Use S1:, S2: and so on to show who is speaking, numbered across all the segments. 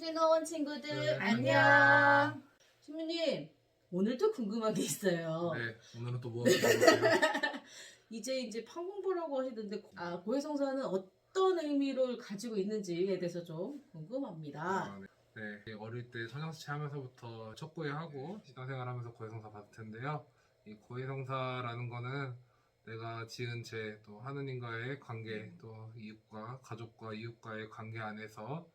S1: 수진원 친구들
S2: 네,
S1: 안녕. 신부님 오늘도 궁금한 게 있어요.
S2: 네, 오늘은 또 뭐가 궁금하세요?
S1: 이제 판공부라고 하시던데 고해성사는 어떤 의미를 가지고 있는지에 대해서 좀 궁금합니다.
S2: 네, 어릴 때 성형수치 하면서부터 첫 고해하고 신앙생활 하면서 고해성사 받을 텐데요. 이 고해성사라는 거는 내가 지은 죄, 또 하느님과의 관계, 또 이웃과 가족과 이웃과의 관계 안에서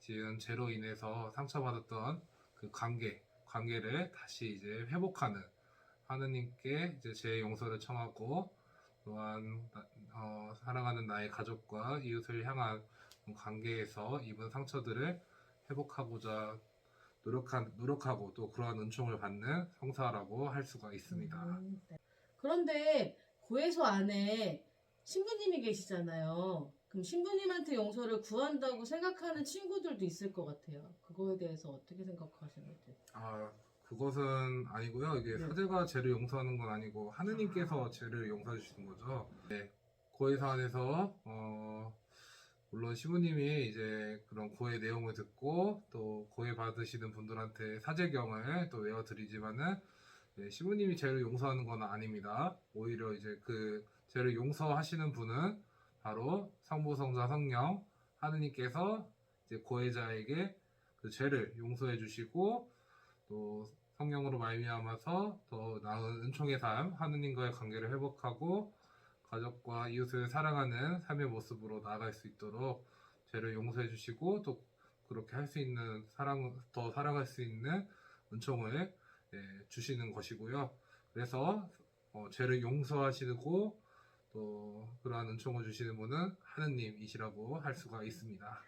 S2: 지은 죄로 인해서 상처받았던 그 관계를 다시 이제 회복하는, 하느님께 이제 죄의 용서를 청하고, 또한 사랑하는 나의 가족과 이웃을 향한 관계에서 입은 상처들을 회복하고자 노력하고 또 그러한 은총을 받는 성사라고 할 수가 있습니다.
S1: 네. 그런데 고해소 안에 신부님이 계시잖아요. 그럼 신부님한테 용서를 구한다고 생각하는 친구들도 있을 것 같아요. 그거에 대해서 어떻게 생각하시는지.
S2: 그것은 아니고요. 이게
S1: 네.
S2: 사제가 죄를 용서하는 건 아니고 하느님께서 죄를 용서해 주시는 거죠. 네. 고해사 안에서 물론 시부님이 이제 그런 고해 내용을 듣고 또 고해 받으시는 분들한테 사제경을 또 외워드리지만은, 네, 시부님이 죄를 용서하는 건 아닙니다. 오히려 이제 그 죄를 용서하시는 분은 바로 성부, 성자, 성령 하느님께서 이제 고해자에게 그 죄를 용서해 주시고, 또 성령으로 말미암아서 더 나은 은총의 삶, 하느님과의 관계를 회복하고 가족과 이웃을 사랑하는 삶의 모습으로 나아갈 수 있도록 죄를 용서해 주시고, 또 그렇게 할 수 있는 더 사랑할 수 있는 은총을 주시는 것이고요. 그래서 죄를 용서하시고 또 그러한 은총을 주시는 분은 하느님이시라고 할 수가 있습니다.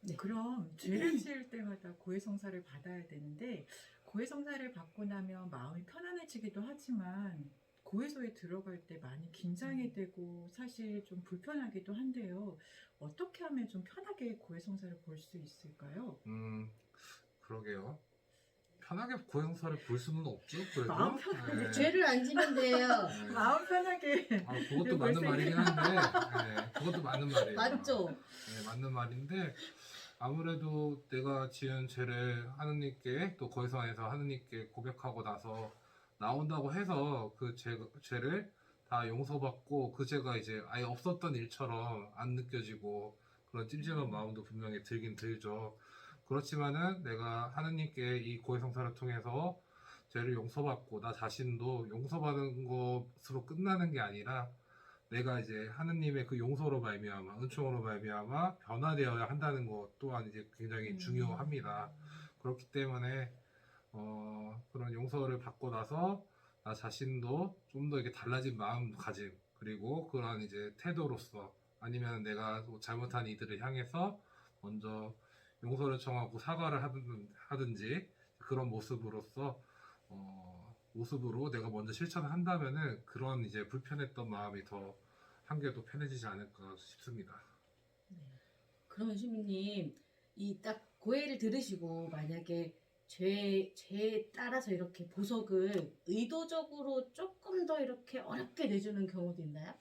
S1: 네.
S3: 그럼 죄를 지을 때마다 고해성사를 받아야 되는데, 고해성사를 받고 나면 마음이 편안해지기도 하지만 고해소에 들어갈 때 많이 긴장이 되고 사실 좀 불편하기도 한데요. 어떻게 하면 좀 편하게 고해성사를 볼 수 있을까요?
S2: 그러게요. 편하게 고해성사를 볼 수는 없죠. 그래도
S3: 마음 편하게.
S2: 네.
S1: 죄를 안 지면 돼요.
S2: 네.
S3: 마음 편하게.
S2: 그것도 맞는 말이긴 한데, 네, 그것도 맞는 말이에요.
S1: 맞죠?
S2: 네, 맞는 말인데, 아무래도 내가 지은 죄를 하느님께, 또 거기서 하느님께 고백하고 나서 나온다고 해서 그 죄를 다 용서받고 그 죄가 이제 아예 없었던 일처럼 안 느껴지고 그런 찜찜한 마음도 분명히 들긴 들죠. 그렇지만은 내가 하느님께 이 고해성사를 통해서 죄를 용서받고 나 자신도 용서받은 것으로 끝나는 게 아니라 내가 이제 하느님의 그 용서로 말미암아, 은총으로 말미암아 변화되어야 한다는 것 또한 이제 굉장히 중요합니다. 그렇기 때문에 그런 용서를 받고 나서 나 자신도 좀 더 이렇게 달라진 마음가짐, 그리고 그런 이제 태도로서, 아니면 내가 잘못한 이들을 향해서 먼저 용서를 청하고 사과를 하든지 그런 모습으로 내가 먼저 실천을 한다면은 그런 이제 불편했던 마음이 더 한결 편해지지 않을까 싶습니다.
S1: 그러면 신부님 이 딱 고해를 들으시고 만약에 죄에 따라서 이렇게 보석을 의도적으로 조금 더 이렇게 어렵게 내주는 경우도 있나요?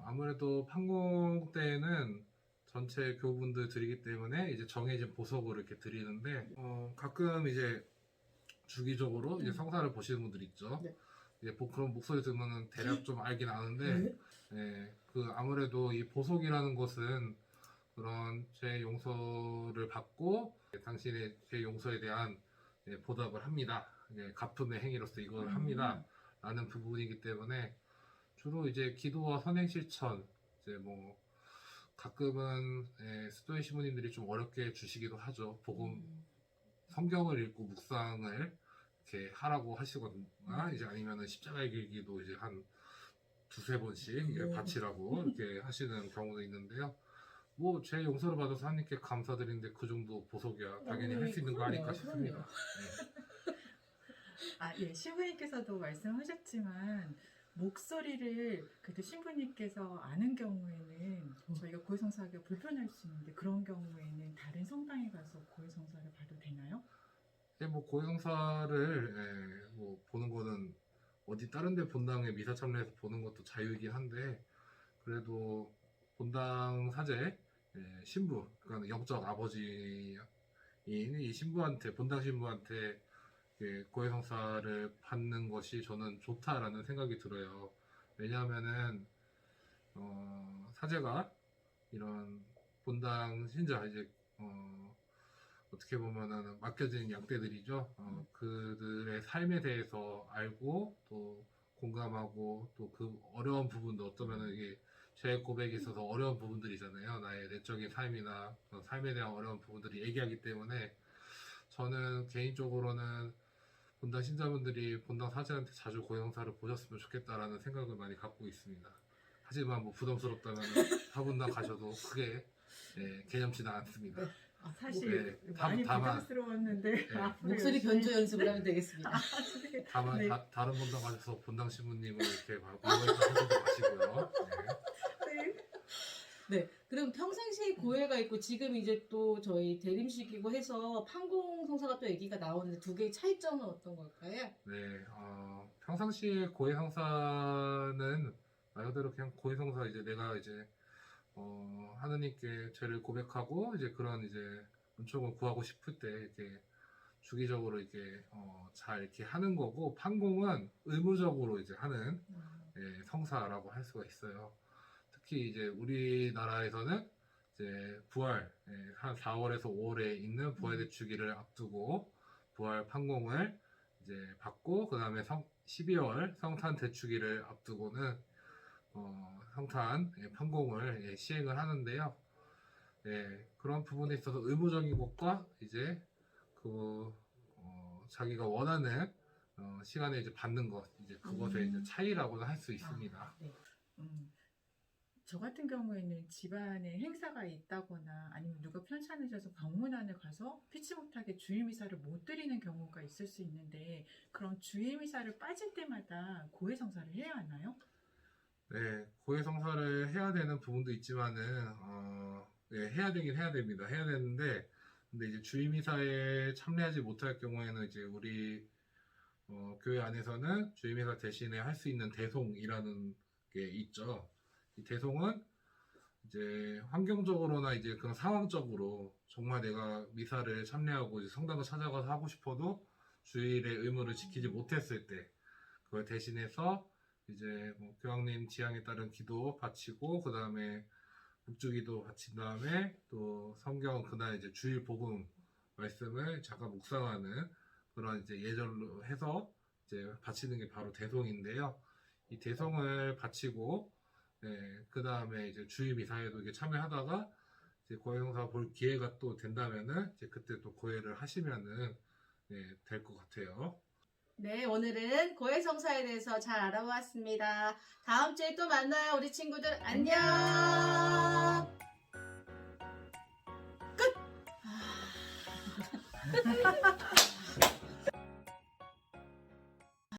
S2: 아무래도 판공 때는 전체 교우분들 드리기 때문에 이제 정해진 보석을 이렇게 드리는데, 가끔 이제 주기적으로 이제 성사를 보시는 분들 있죠.
S1: 네.
S2: 이제 그런 목소리 들으면 대략 좀 알긴 아는데, 아무래도 이 보석이라는 것은 그런 죄 용서를 받고 당신의 죄 용서에 대한 보답을 합니다. 갚음의 행위로서 이걸 합니다. 라는 부분이기 때문에 주로 이제 기도와 선행 실천, 이제 뭐 가끔은 수도의 시부님들이 좀 어렵게 주시기도 하죠. 성경을 읽고 묵상을 이렇게 하라고 하시거나, 이제 아니면은 십자가의 길기도 이제 한 두세 번씩 바치라고 이렇게 하시는 경우도 있는데요. 뭐 제 용서를 받아서 하나님께 감사드리는데 그 정도 보석이야 당연히 할 수 있는 거 아닐까 싶습니다.
S3: 예, 신부님께서도 말씀하셨지만 목소리를 그래도 신부님께서 아는 경우에는 저희가 고해성사하기가 불편할 수 있는데, 그런 경우에는 다른 성당에 가서 고해성사를 봐도 되나요?
S2: 뭐 고해성사를 뭐 보는 거는 어디 다른 데 본당에 미사 참여해서 보는 것도 자유이긴 한데, 그래도 본당 사제 신부, 그러니까 영적 아버지인 이 신부한테, 본당 신부한테 고해성사를 받는 것이 저는 좋다라는 생각이 들어요. 왜냐하면은 사제가 이런 본당 신자 이제 어떻게 보면은 맡겨진 양떼들이죠. 그들의 삶에 대해서 알고 또 공감하고 또 그 어려운 부분도 어쩌면은 이게 죄 고백에 있어서 어려운 부분들이잖아요. 나의 내적인 삶이나 그런 삶에 대한 어려운 부분들이 얘기하기 때문에 저는 개인적으로는 본당 신자분들이 본당 사제한테 자주 고해성사를 보셨으면 좋겠다라는 생각을 많이 갖고 있습니다. 하지만 뭐 부담스럽다면 타본당 가셔도 크게 개념치는 않습니다.
S3: 사실
S2: 네,
S3: 많이
S2: 다만,
S3: 부담스러웠는데
S2: 네.
S3: 앞으로
S1: 목소리
S3: 열심히
S1: 변조 연습을 하면 되겠습니다.
S3: 네.
S2: 다만
S3: 네.
S2: 다른 본당 가셔서 본당 신부님을 이렇게 이용해서 하시지 마시고요.
S3: 네.
S1: 네, 그럼 평상시에 고해가 있고 지금 이제 또 저희 대림식이고 해서 판공 성사가 또 얘기가 나오는데 두 개의 차이점은 어떤 걸까요?
S2: 네, 평상시에 고해성사는 말 그대로 그냥 고해성사 이제 내가 이제 하느님께 죄를 고백하고 이제 그런 이제 은총을 구하고 싶을 때 이렇게 주기적으로 이렇게 잘 이렇게 하는 거고 판공은 의무적으로 이제 하는 성사라고 할 수가 있어요. 특히 이제 우리나라에서는 이제 부활 한 4월에서 5월에 있는 부활의 주기를 앞두고 부활 판공을 이제 받고 그 다음에 12월 성탄 대축일을 앞두고는 성탄 판공을 시행을 하는데요. 그런 부분에 있어서 의무적인 것과 이제 그 자기가 원하는 시간에 이제 받는 것 이제 그것의 이제 차이라고도 할 수 있습니다.
S1: 네.
S3: 저 같은 경우에는 집안에 행사가 있다거나 아니면 누가 편찮으셔서 방문안을 가서 피치 못하게 주일미사를 못 드리는 경우가 있을 수 있는데 그럼 주일미사를 빠질 때마다 고해성사를 해야 하나요?
S2: 네, 고해성사를 해야 되는 부분도 있지만은 해야 되긴 해야 됩니다. 해야 되는데 근데 이제 주일미사에 참여하지 못할 경우에는 이제 우리 교회 안에서는 주일미사 대신에 할 수 있는 대송이라는 게 있죠. 이 대송은 이제 환경적으로나 이제 그런 상황적으로 정말 내가 미사를 참여하고 이제 성당을 찾아가서 하고 싶어도 주일의 의무를 지키지 못했을 때 그걸 대신해서 이제 뭐 교황님 지향에 따른 기도 바치고 그 다음에 묵주기도 바친 다음에 또 성경 그날 이제 주일 복음 말씀을 잠깐 묵상하는 그런 이제 예절로 해서 이제 바치는 게 바로 대송인데요. 이 대송을 바치고 그 다음에 이제 주일 미사에도 이게 참여하다가 이제 고해성사 볼 기회가 또 된다면은 이제 그때 또 고해를 하시면은 될 것 같아요.
S1: 네, 오늘은 고해성사에 대해서 잘 알아보았습니다. 다음 주에 또 만나요, 우리 친구들. 안녕! 끝!